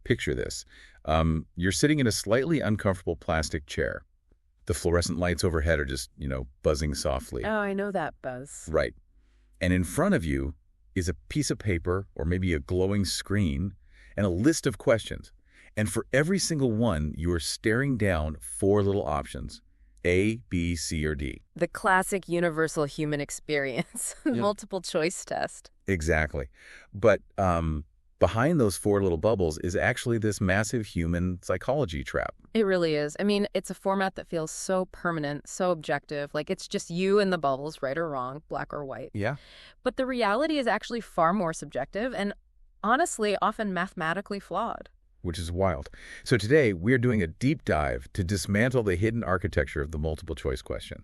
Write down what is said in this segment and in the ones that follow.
Picture this. You're sitting in a slightly uncomfortable plastic chair. The fluorescent lights overhead are just, buzzing softly. Oh, I know that buzz. Right. And in front of you is a piece of paper or maybe a glowing screen and a list of questions. And for every single one, you are staring down four little options: A, B, C, or D. The classic universal human experience, Yeah. multiple choice test. Exactly. But behind those four little bubbles is actually this massive human psychology trap. It really is. I mean, it's a format that feels so permanent, so objective, like it's just you and the bubbles, right or wrong, black or white. Yeah. But the reality is actually far more subjective and honestly often mathematically flawed. Which is wild. So today, we're doing a deep dive to dismantle the hidden architecture of the multiple choice question.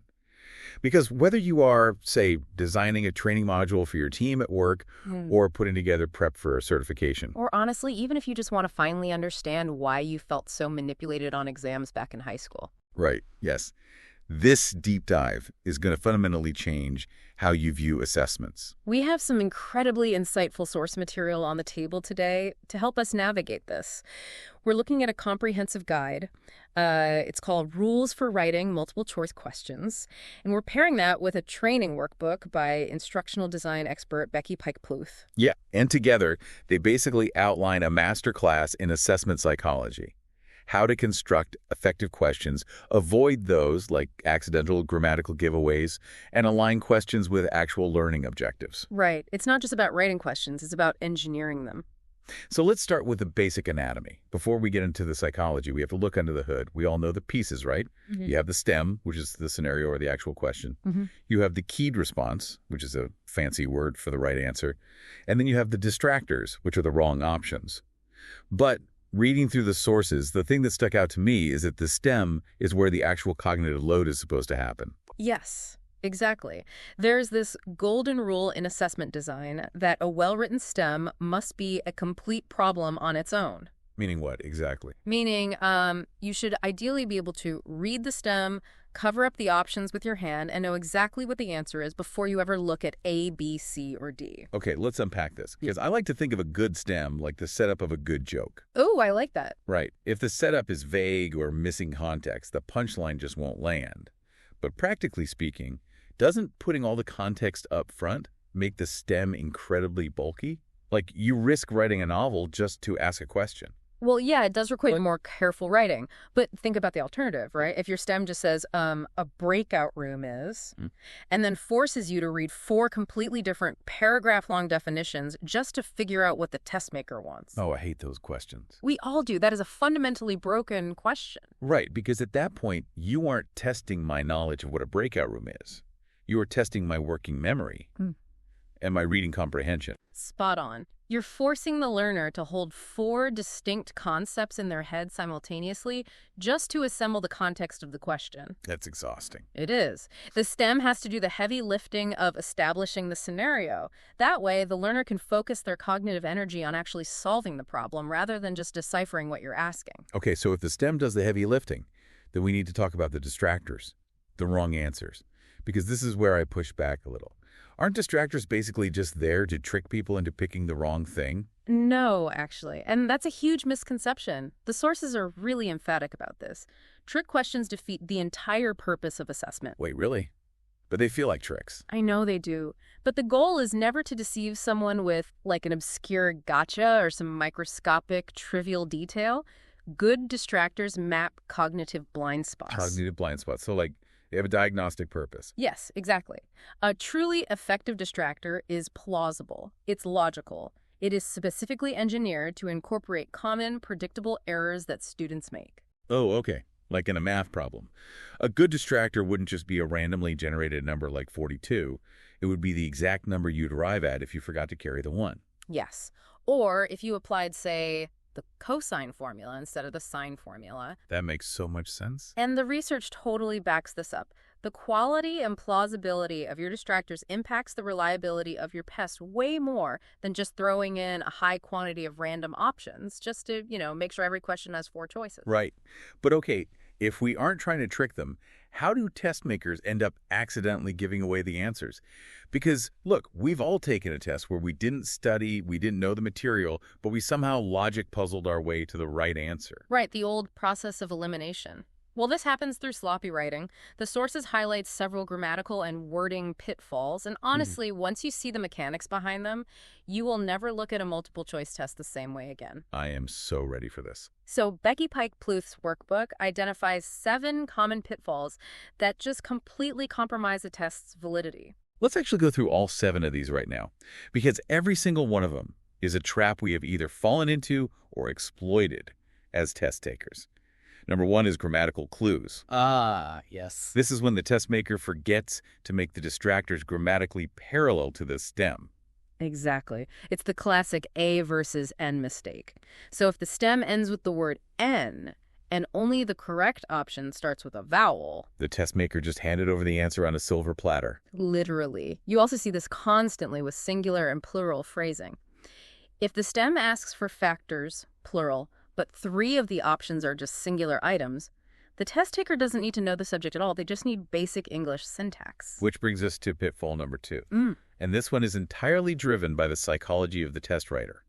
Because whether you are, say, designing a training module for your team at work or putting together prep for a certification. Or honestly, even if you just want to finally understand why you felt so manipulated on exams back in high school. Right, yes. This deep dive is going to fundamentally change how you view assessments. We have some incredibly insightful source material on the table today to help us navigate this. We're looking at a comprehensive guide. It's called Rules for Writing Multiple Choice Questions, and we're pairing that with a training workbook by instructional design expert Becky Pike-Pluth. Yeah, and together, they basically outline a masterclass in assessment psychology. How to construct effective questions, avoid those like accidental grammatical giveaways, and align questions with actual learning objectives. Right. It's not just about writing questions, it's about engineering them. So let's start with the basic anatomy. Before we get into the psychology, we have to look under the hood. We all know the pieces, right? You have the stem, which is the scenario or the actual question. You have the keyed response, which is a fancy word for the right answer. And then you have the distractors, which are the wrong options. But reading through the sources, the thing that stuck out to me is that the stem is where the actual cognitive load is supposed to happen. Yes, exactly. There's this golden rule in assessment design that a well-written STEM must be a complete problem on its own. Meaning what, exactly? Meaning, you should ideally be able to read the STEM, cover up the options with your hand, and know exactly what the answer is before you ever look at A, B, C, or D. Okay, let's unpack this, because I like to think of a good stem like the setup of a good joke. Oh, I like that. Right. If the setup is vague or missing context, the punchline just won't land. But practically speaking, doesn't putting all the context up front make the stem incredibly bulky? Like, you risk writing a novel just to ask a question. Well, yeah, it does require more careful writing. But think about the alternative, right? If your STEM just says, a breakout room is, and then forces you to read four completely different paragraph-long definitions just to figure out what the test maker wants. Oh, I hate those questions. We all do. That is a fundamentally broken question. Right, because at that point, you aren't testing my knowledge of what a breakout room is. You are testing my working memory and my reading comprehension. Spot on. You're forcing the learner to hold four distinct concepts in their head simultaneously just to assemble the context of the question. That's exhausting. It is. The STEM has to do the heavy lifting of establishing the scenario. That way, the learner can focus their cognitive energy on actually solving the problem rather than just deciphering what you're asking. Okay, so if the STEM does the heavy lifting, then we need to talk about the distractors, the wrong answers, because this is where I push back a little. Aren't distractors basically just there to trick people into picking the wrong thing? No, actually. And that's a huge misconception. The sources are really emphatic about this. Trick questions defeat the entire purpose of assessment. Wait, really? But they feel like tricks. I know they do. But the goal is never to deceive someone with, like, an obscure gotcha or some microscopic, trivial detail. Good distractors map cognitive blind spots. Cognitive blind spots. So, like, they have a diagnostic purpose. Yes, exactly. A truly effective distractor is plausible. It's logical. It is specifically engineered to incorporate common, predictable errors that students make. Oh, okay. Like in a math problem. A good distractor wouldn't just be a randomly generated number like 42. It would be the exact number you'd arrive at if you forgot to carry the 1. Yes. Or if you applied, say, the cosine formula instead of the sine formula. That makes so much sense. And the research totally backs this up. The quality and plausibility of your distractors impacts the reliability of your test way more than just throwing in a high quantity of random options just to, make sure every question has 4 choices. Right. But okay, if we aren't trying to trick them, how do test makers end up accidentally giving away the answers? Because, look, we've all taken a test where we didn't study, we didn't know the material, but we somehow logic puzzled our way to the right answer. Right, the old process of elimination. Well, this happens through sloppy writing. The sources highlight several grammatical and wording pitfalls, and honestly, once you see the mechanics behind them, you will never look at a multiple-choice test the same way again. I am so ready for this. So Becky Pike Pluth's workbook identifies 7 common pitfalls that just completely compromise a test's validity. Let's actually go through all 7 of these right now, because every single one of them is a trap we have either fallen into or exploited as test takers. Number 1 is grammatical clues. Ah, yes. This is when the test maker forgets to make the distractors grammatically parallel to the stem. Exactly. It's the classic A versus N mistake. So if the stem ends with the word N, and only the correct option starts with a vowel. The test maker just handed over the answer on a silver platter. Literally. You also see this constantly with singular and plural phrasing. If the stem asks for factors, plural, but 3 of the options are just singular items, the test taker doesn't need to know the subject at all. They just need basic English syntax. Which brings us to pitfall number 2. And this one is entirely driven by the psychology of the test writer.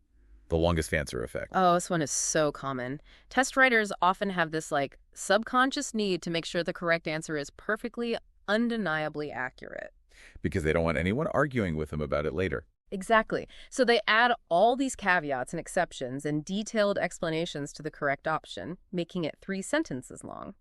The longest answer effect. Oh, this one is so common. Test writers often have this, subconscious need to make sure the correct answer is perfectly, undeniably accurate. Because they don't want anyone arguing with them about it later. Exactly. So they add all these caveats and exceptions and detailed explanations to the correct option, making it 3 sentences long,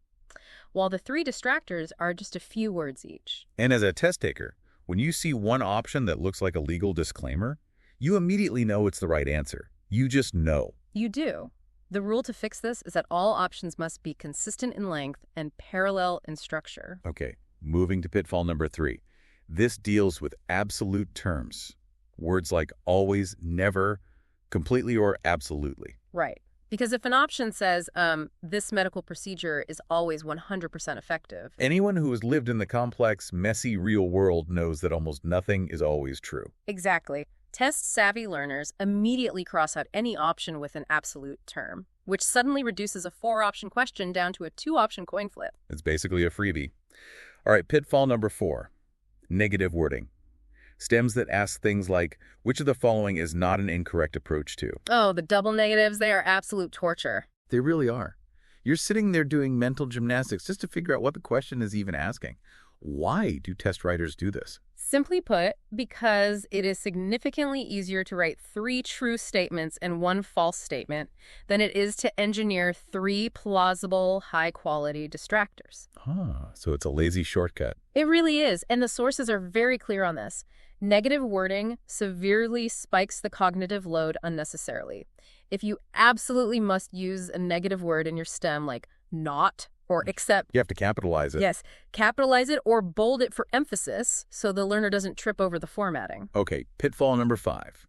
while the 3 distractors are just a few words each. And as a test taker, when you see one option that looks like a legal disclaimer, you immediately know it's the right answer. You just know. You do. The rule to fix this is that all options must be consistent in length and parallel in structure. Okay, moving to pitfall number 3. This deals with absolute terms. Words like always, never, completely, or absolutely. Right. Because if an option says, this medical procedure is always 100% effective. Anyone who has lived in the complex, messy, real world knows that almost nothing is always true. Exactly. Test-savvy learners immediately cross out any option with an absolute term, which suddenly reduces a 4-option question down to a 2-option coin flip. It's basically a freebie. All right, pitfall number 4, negative wording. Stems that ask things like, which of the following is not an incorrect approach to? Oh, the double negatives, they are absolute torture. They really are. You're sitting there doing mental gymnastics just to figure out what the question is even asking. Why do test writers do this? Simply put, because it is significantly easier to write 3 true statements and 1 false statement than it is to engineer 3 plausible, high-quality distractors. So it's a lazy shortcut. It really is, and the sources are very clear on this. Negative wording severely spikes the cognitive load unnecessarily. If you absolutely must use a negative word in your stem, like not or except, You have to capitalize it. yes, capitalize it or bold it for emphasis so the learner doesn't trip over the formatting. Okay, pitfall number 5.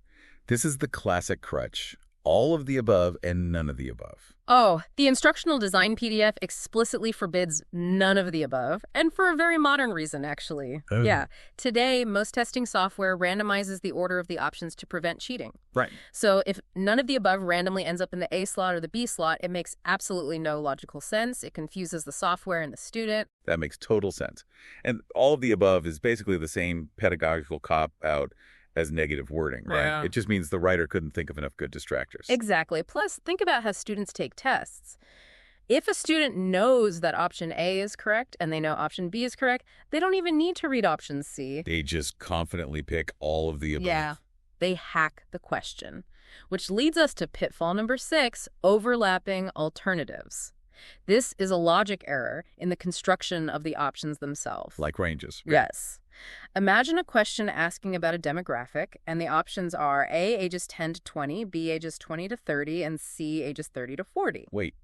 This is the classic crutch. All of the above and none of the above. Oh, the instructional design PDF explicitly forbids none of the above, and for a very modern reason, actually. Oh. Yeah. Today, most testing software randomizes the order of the options to prevent cheating. Right. So if none of the above randomly ends up in the A slot or the B slot, it makes absolutely no logical sense. It confuses the software and the student. That makes total sense. And all of the above is basically the same pedagogical cop-out as negative wording, right? Yeah. It just means the writer couldn't think of enough good distractors. Exactly. Plus, think about how students take tests. If a student knows that option A is correct and they know option B is correct, they don't even need to read option C. They just confidently pick all of the above. Yeah, they hack the question, which leads us to pitfall number 6, overlapping alternatives. This is a logic error in the construction of the options themselves. Like ranges. Yes. Imagine a question asking about a demographic, and the options are A, ages 10 to 20, B, ages 20 to 30, and C, ages 30 to 40. Wait,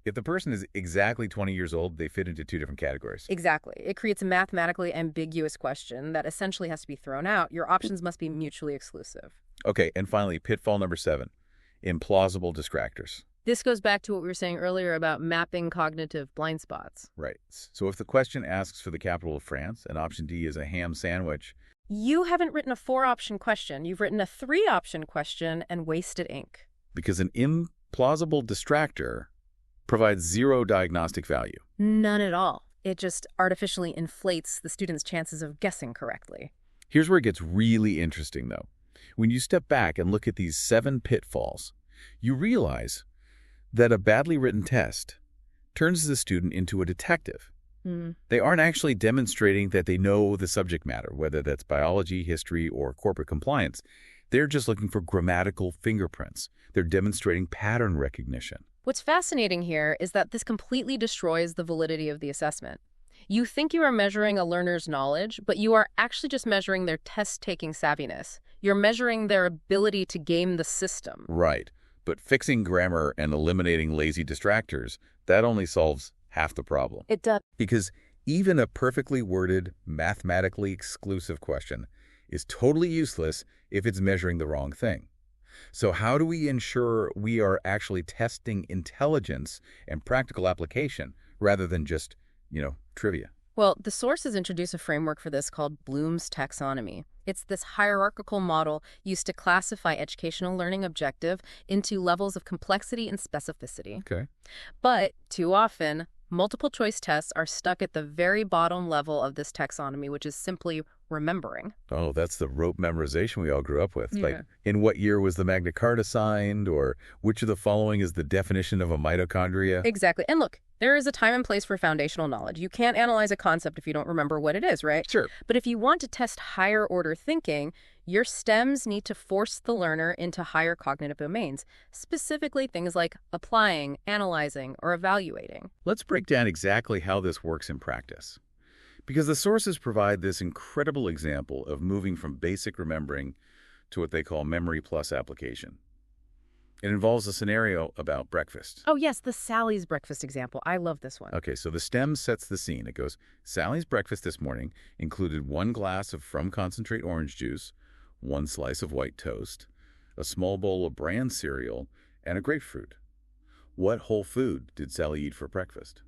if the person is exactly 20 years old, they fit into 2 different categories. Exactly. It creates a mathematically ambiguous question that essentially has to be thrown out. Your options must be mutually exclusive. Okay, and finally, pitfall number 7, implausible distractors. This goes back to what we were saying earlier about mapping cognitive blind spots. Right. So if the question asks for the capital of France and option D is a ham sandwich, You haven't written a 4-option question. You've written a 3-option question and wasted ink. because an implausible distractor provides 0 diagnostic value. None at all. It just artificially inflates the student's chances of guessing correctly. Here's where it gets really interesting, though. When you step back and look at these 7 pitfalls, you realize that a badly written test turns the student into a detective. They aren't actually demonstrating that they know the subject matter, whether that's biology, history, or corporate compliance. They're just looking for grammatical fingerprints. They're demonstrating pattern recognition. What's fascinating here is that this completely destroys the validity of the assessment. You think you are measuring a learner's knowledge, but you are actually just measuring their test-taking savviness. You're measuring their ability to game the system. Right. But fixing grammar and eliminating lazy distractors, that only solves half the problem. It does. Because even a perfectly worded, mathematically exclusive question is totally useless if it's measuring the wrong thing. So how do we ensure we are actually testing intelligence and practical application rather than just, trivia? Well, the sources introduce a framework for this called Bloom's taxonomy. It's this hierarchical model used to classify educational learning objective into levels of complexity and specificity. Okay. But too often, multiple choice tests are stuck at the very bottom level of this taxonomy, which is simply remembering. Oh, that's the rote memorization we all grew up with. Yeah. Like, in what year was the Magna Carta signed? Or which of the following is the definition of a mitochondria? Exactly. And look, there is a time and place for foundational knowledge. You can't analyze a concept if you don't remember what it is, right? Sure. But if you want to test higher order thinking, your STEMs need to force the learner into higher cognitive domains, specifically things like applying, analyzing, or evaluating. Let's break down exactly how this works in practice. Because the sources provide this incredible example of moving from basic remembering to what they call memory plus application. It involves a scenario about breakfast. Oh, yes, the Sally's breakfast example. I love this one. Okay, so the STEM sets the scene. It goes, Sally's breakfast this morning included 1 glass of From Concentrate orange juice, 1 slice of white toast, a small bowl of bran cereal, and a grapefruit. What whole food did Sally eat for breakfast?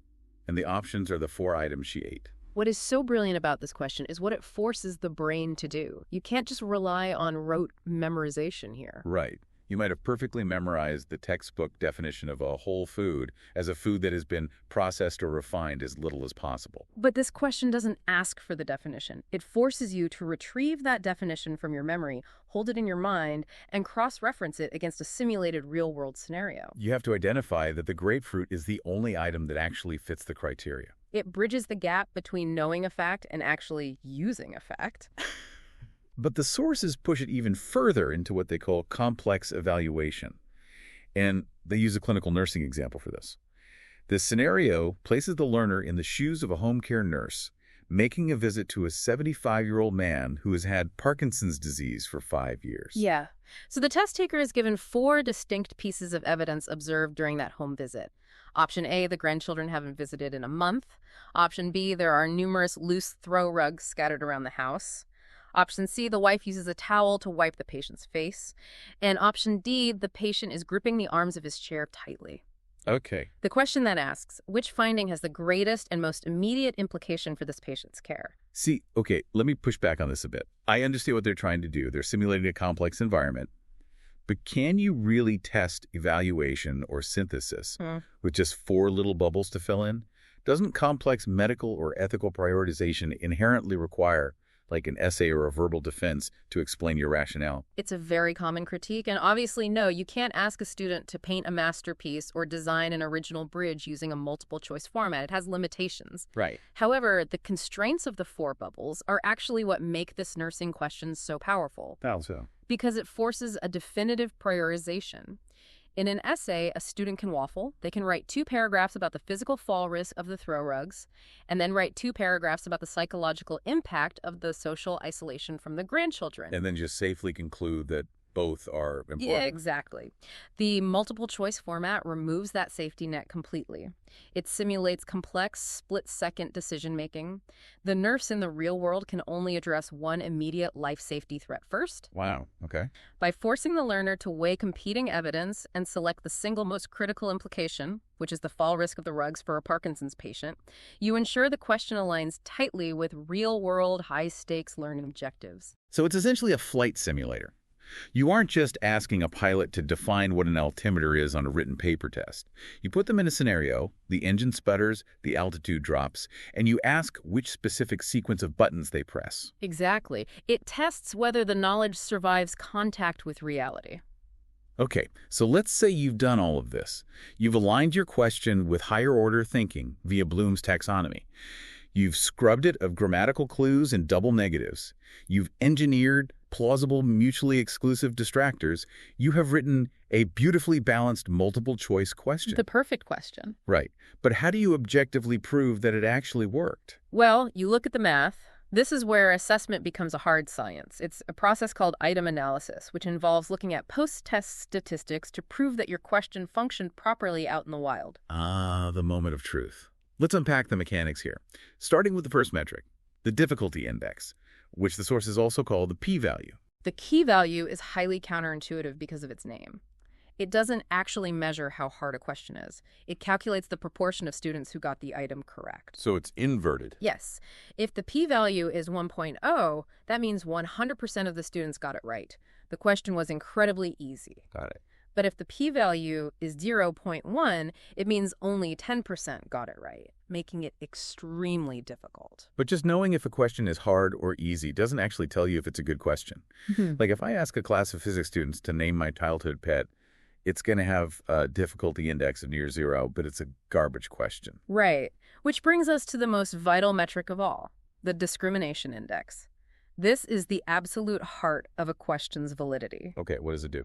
And the options are the 4 items she ate. What is so brilliant about this question is what it forces the brain to do. You can't just rely on rote memorization here. Right. You might have perfectly memorized the textbook definition of a whole food as a food that has been processed or refined as little as possible. But this question doesn't ask for the definition. It forces you to retrieve that definition from your memory, hold it in your mind, and cross-reference it against a simulated real-world scenario. You have to identify that the grapefruit is the only item that actually fits the criteria. It bridges the gap between knowing a fact and actually using a fact. But the sources push it even further into what they call complex evaluation. And they use a clinical nursing example for this. This scenario places the learner in the shoes of a home care nurse, making a visit to a 75-year-old man who has had Parkinson's disease for 5 years. Yeah. So the test taker is given 4 distinct pieces of evidence observed during that home visit. Option A, the grandchildren haven't visited in a month. Option B, there are numerous loose throw rugs scattered around the house. Option C, the wife uses a towel to wipe the patient's face. And option D, the patient is gripping the arms of his chair tightly. Okay. The question then asks, which finding has the greatest and most immediate implication for this patient's care? See, okay, let me push back on this a bit. I understand what they're trying to do. They're simulating a complex environment. But can you really test evaluation or synthesis with just 4 little bubbles to fill in? Doesn't complex medical or ethical prioritization inherently require like an essay or a verbal defense to explain your rationale? It's a very common critique, and obviously, no, you can't ask a student to paint a masterpiece or design an original bridge using a multiple-choice format. It has limitations. Right. However, the constraints of the 4 bubbles are actually what make this nursing question so powerful. How so? Because it forces a definitive prioritization. In an essay, a student can waffle. They can write 2 paragraphs about the physical fall risk of the throw rugs, and then write 2 paragraphs about the psychological impact of the social isolation from the grandchildren. And then just safely conclude that both are important. Yeah, exactly. The multiple choice format removes that safety net completely. It simulates complex, split-second decision-making. The nurse in the real world can only address one immediate life safety threat first. Wow, okay. By forcing the learner to weigh competing evidence and select the single most critical implication, which is the fall risk of the rugs for a Parkinson's patient, you ensure the question aligns tightly with real-world, high-stakes learning objectives. So it's essentially a flight simulator. You aren't just asking a pilot to define what an altimeter is on a written paper test. You put them in a scenario, the engine sputters, the altitude drops, and you ask which specific sequence of buttons they press. Exactly. It tests whether the knowledge survives contact with reality. Okay, so let's say you've done all of this. You've aligned your question with higher-order thinking via Bloom's taxonomy. You've scrubbed it of grammatical clues and double negatives. You've engineered plausible, mutually exclusive distractors. You have written a beautifully balanced multiple-choice question. The perfect question. Right. But how do you objectively prove that it actually worked? Well, you look at the math. This is where assessment becomes a hard science. It's a process called item analysis, which involves looking at post-test statistics to prove that your question functioned properly out in the wild. Ah, the moment of truth. Let's unpack the mechanics here, starting with the first metric, the difficulty index, which the sources also call the p-value. The key value is highly counterintuitive because of its name. It doesn't actually measure how hard a question is. It calculates the proportion of students who got the item correct. So it's inverted. Yes. If the p-value is 1.0, that means 100% of the students got it right. The question was incredibly easy. Got it. But if the p-value is 0.1, it means only 10% got it right, making it extremely difficult. But just knowing if a question is hard or easy doesn't actually tell you if it's a good question. Like if I ask a class of physics students to name my childhood pet, it's going to have a difficulty index of near 0, but it's a garbage question. Right. Which brings us to the most vital metric of all, the discrimination index. This is the absolute heart of a question's validity. Okay, what does it do?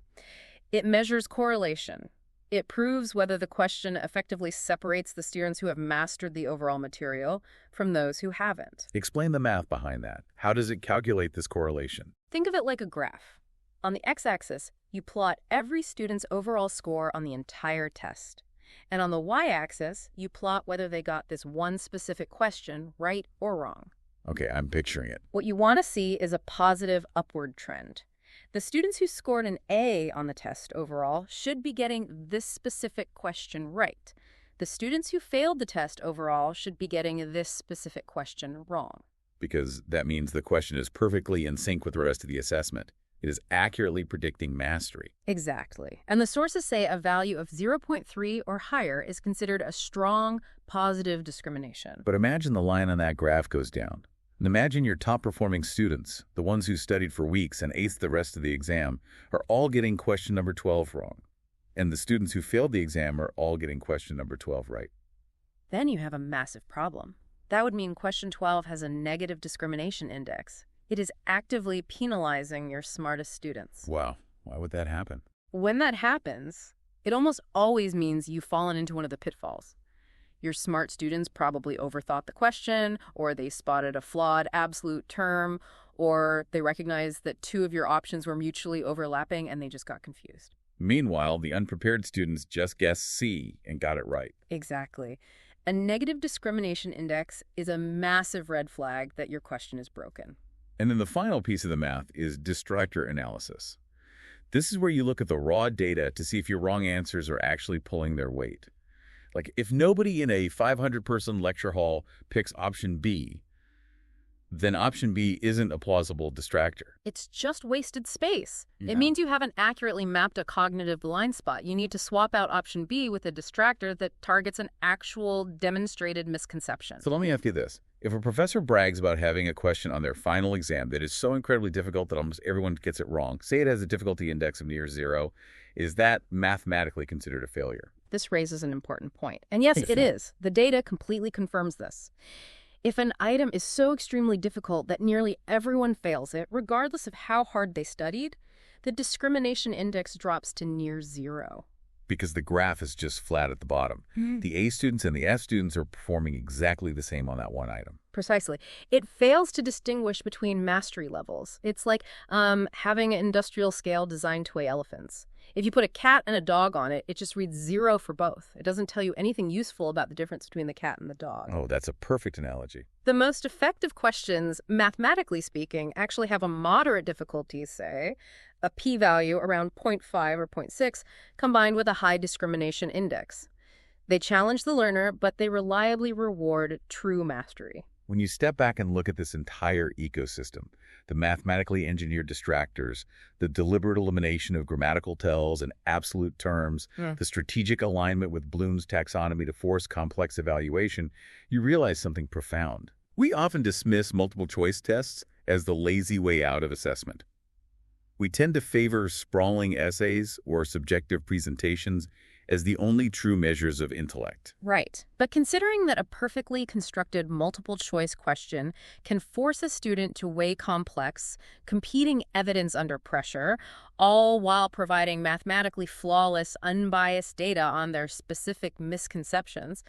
It measures correlation. It proves whether the question effectively separates the students who have mastered the overall material from those who haven't. Explain the math behind that. How does it calculate this correlation? Think of it like a graph. On the x-axis, you plot every student's overall score on the entire test. And on the y-axis, you plot whether they got this one specific question right or wrong. Okay, I'm picturing it. What you want to see is a positive upward trend. The students who scored an A on the test overall should be getting this specific question right. The students who failed the test overall should be getting this specific question wrong. Because that means the question is perfectly in sync with the rest of the assessment. It is accurately predicting mastery. Exactly. And the sources say a value of 0.3 or higher is considered a strong, positive discrimination. But imagine the line on that graph goes down. And imagine your top-performing students, the ones who studied for weeks and aced the rest of the exam, are all getting question number 12 wrong. And the students who failed the exam are all getting question number 12 right. Then you have a massive problem. That would mean question 12 has a negative discrimination index. It is actively penalizing your smartest students. Wow. Why would that happen? When that happens, it almost always means you've fallen into one of the pitfalls. Your smart students probably overthought the question, or they spotted a flawed absolute term, or they recognized that two of your options were mutually overlapping and they just got confused. Meanwhile, the unprepared students just guessed C and got it right. Exactly. A negative discrimination index is a massive red flag that your question is broken. And then the final piece of the math is distractor analysis. This is where you look at the raw data to see if your wrong answers are actually pulling their weight. Like, if nobody in a 500-person lecture hall picks option B, then option B isn't a plausible distractor. It's just wasted space. Yeah. It means you haven't accurately mapped a cognitive blind spot. You need to swap out option B with a distractor that targets an actual demonstrated misconception. So let me ask you this. If a professor brags about having a question on their final exam that is so incredibly difficult that almost everyone gets it wrong, say it has a difficulty index of near 0, is that mathematically considered a failure? This raises an important point. And yes, it is. The data completely confirms this. If an item is so extremely difficult that nearly everyone fails it, regardless of how hard they studied, the discrimination index drops to near 0. Because the graph is just flat at the bottom. The A students and the F students are performing exactly the same on that one item. Precisely. It fails to distinguish between mastery levels. It's like having an industrial scale designed to weigh elephants. If you put a cat and a dog on it, it just reads 0 for both. It doesn't tell you anything useful about the difference between the cat and the dog. Oh, that's a perfect analogy. The most effective questions, mathematically speaking, actually have a moderate difficulty, say, a p-value around 0.5 or 0.6, combined with a high discrimination index. They challenge the learner, but they reliably reward true mastery. When you step back and look at this entire ecosystem, the mathematically engineered distractors, the deliberate elimination of grammatical tells and absolute terms, the strategic alignment with Bloom's taxonomy to force complex evaluation, you realize something profound. We often dismiss multiple choice tests as the lazy way out of assessment. We tend to favor sprawling essays or subjective presentations as the only true measures of intellect. Right. But considering that a perfectly constructed multiple-choice question can force a student to weigh complex, competing evidence under pressure, all while providing mathematically flawless, unbiased data on their specific misconceptions,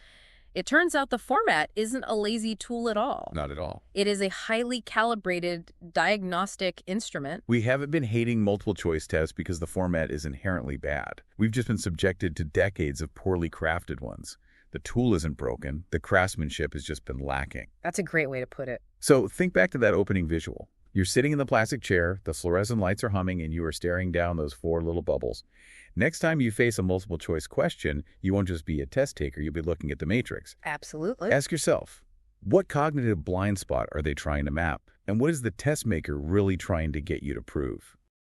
it turns out the format isn't a lazy tool at all. Not at all. It is a highly calibrated diagnostic instrument. We haven't been hating multiple choice tests because the format is inherently bad. We've just been subjected to decades of poorly crafted ones. The tool isn't broken. The craftsmanship has just been lacking. That's a great way to put it. So think back to that opening visual. You're sitting in the plastic chair, the fluorescent lights are humming, and you are staring down those 4 little bubbles. Next time you face a multiple choice question, you won't just be a test taker, you'll be looking at the matrix. Absolutely. Ask yourself, what cognitive blind spot are they trying to map? And what is the test maker really trying to get you to prove?